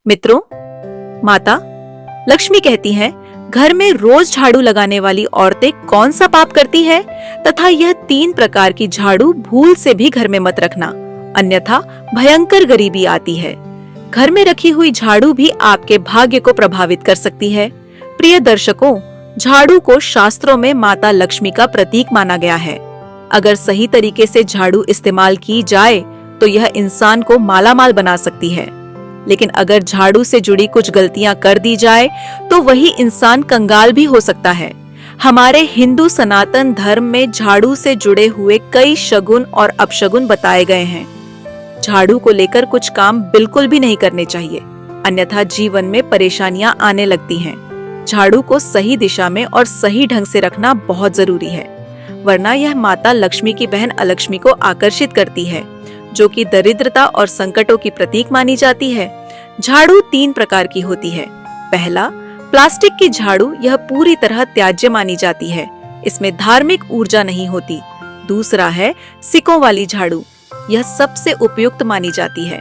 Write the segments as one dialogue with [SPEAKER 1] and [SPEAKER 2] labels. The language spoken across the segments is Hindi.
[SPEAKER 1] मित्रों, माता लक्ष्मी कहती हैं, घर में रोज झाड़ू लगाने वाली औरतें कौन सा पाप करती है तथा यह 3 प्रकार की झाड़ू भूल से भी घर में मत रखना, अन्यथा भयंकर गरीबी आती है। घर में रखी हुई झाड़ू भी आपके भाग्य को प्रभावित कर सकती है। प्रिय दर्शकों, झाड़ू को शास्त्रों में माता लक्ष्मी का प्रतीक माना गया है। अगर सही तरीके से झाड़ू इस्तेमाल की जाए तो यह इंसान को मालामाल बना सकती है, लेकिन अगर झाड़ू से जुड़ी कुछ गलतियां कर दी जाए तो वही इंसान कंगाल भी हो सकता है। हमारे हिंदू सनातन धर्म में झाड़ू से जुड़े हुए कई शगुन और अपशगुन बताए गए हैं। झाड़ू को लेकर कुछ काम बिल्कुल भी नहीं करने चाहिए, अन्यथा जीवन में परेशानियां आने लगती हैं। झाड़ू को सही दिशा में और सही ढंग से रखना बहुत जरूरी है, वरना यह माता लक्ष्मी की बहन अलक्ष्मी को आकर्षित करती है, जो कि दरिद्रता और संकटों की प्रतीक मानी जाती है। झाड़ू 3 प्रकार की होती है। पहला, प्लास्टिक की झाड़ू। यह पूरी तरह त्याज्य मानी जाती है, इसमें धार्मिक ऊर्जा नहीं होती। दूसरा है सिक्कों वाली झाड़ू। यह सबसे उपयुक्त मानी जाती है,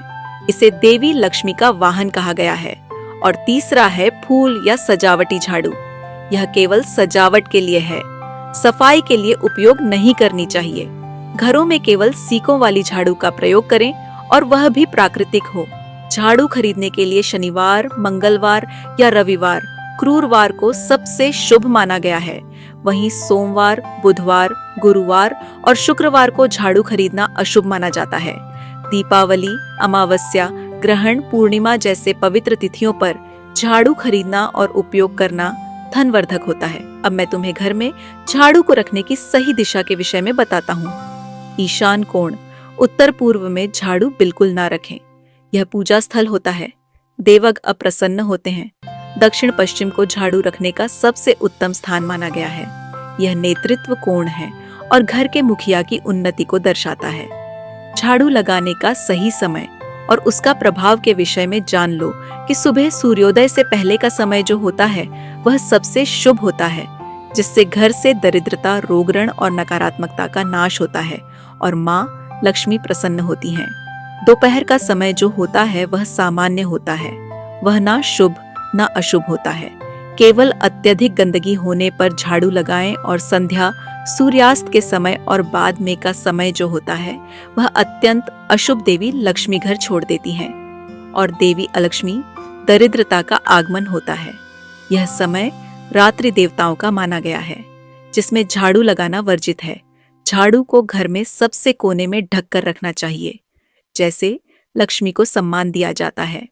[SPEAKER 1] इसे देवी लक्ष्मी का वाहन कहा गया है। और तीसरा है फूल या सजावटी झाड़ू। यह केवल सजावट के लिए है, सफाई के लिए उपयोग नहीं करनी चाहिए। घरों में केवल सीकों वाली झाड़ू का प्रयोग करें और वह भी प्राकृतिक हो। झाड़ू खरीदने के लिए शनिवार, मंगलवार या रविवार, क्रूरवार को सबसे शुभ माना गया है। वहीं सोमवार, बुधवार, गुरुवार और शुक्रवार को झाड़ू खरीदना अशुभ माना जाता है। दीपावली, अमावस्या, ग्रहण, पूर्णिमा जैसे पवित्र तिथियों पर झाड़ू खरीदना और उपयोग करना धनवर्धक होता है। अब मैं तुम्हें घर में झाड़ू को रखने की सही दिशा के विषय में बताता हूँ। ईशान कोण, उत्तर पूर्व में झाड़ू बिल्कुल ना रखें, यह पूजा स्थल होता है। देवग अप्रसन्न होते हैं। दक्षिण पश्चिम को झाड़ू रखने का सबसे उत्तम स्थान माना गया है। यह नेतृत्व कोण है और घर के मुखिया की उन्नति को दर्शाता है। झाड़ू लगाने का सही समय और उसका प्रभाव के विषय में जान लो कि सुबह सूर्योदय से पहले का समय जो होता है वह सबसे शुभ होता है, जिससे घर से दरिद्रता, रोगरण और नकारात्मकता का नाश होता है और माँ लक्ष्मी प्रसन्न होती हैं। दोपहर का समय जो होता है वह सामान्य होता है, वह ना शुभ ना अशुभ होता है। केवल अत्यधिक गंदगी होने पर झाड़ू लगाएं और संध्या, सूर्यास्त के समय और बाद में का समय जो होता है वह अत्यंत अशुभ देवी लक्ष्मी घर छोड़ देती हैं और देवी अलक्ष्मी दरिद्रता का आगमन होता है। यह समय रात्रि देवताओं का माना गया है, जिसमें झाड़ू लगाना वर्जित है। झाड़ू को घर में सबसे कोने में ढक कर रखना चाहिए, जैसे लक्ष्मी को सम्मान दिया जाता है।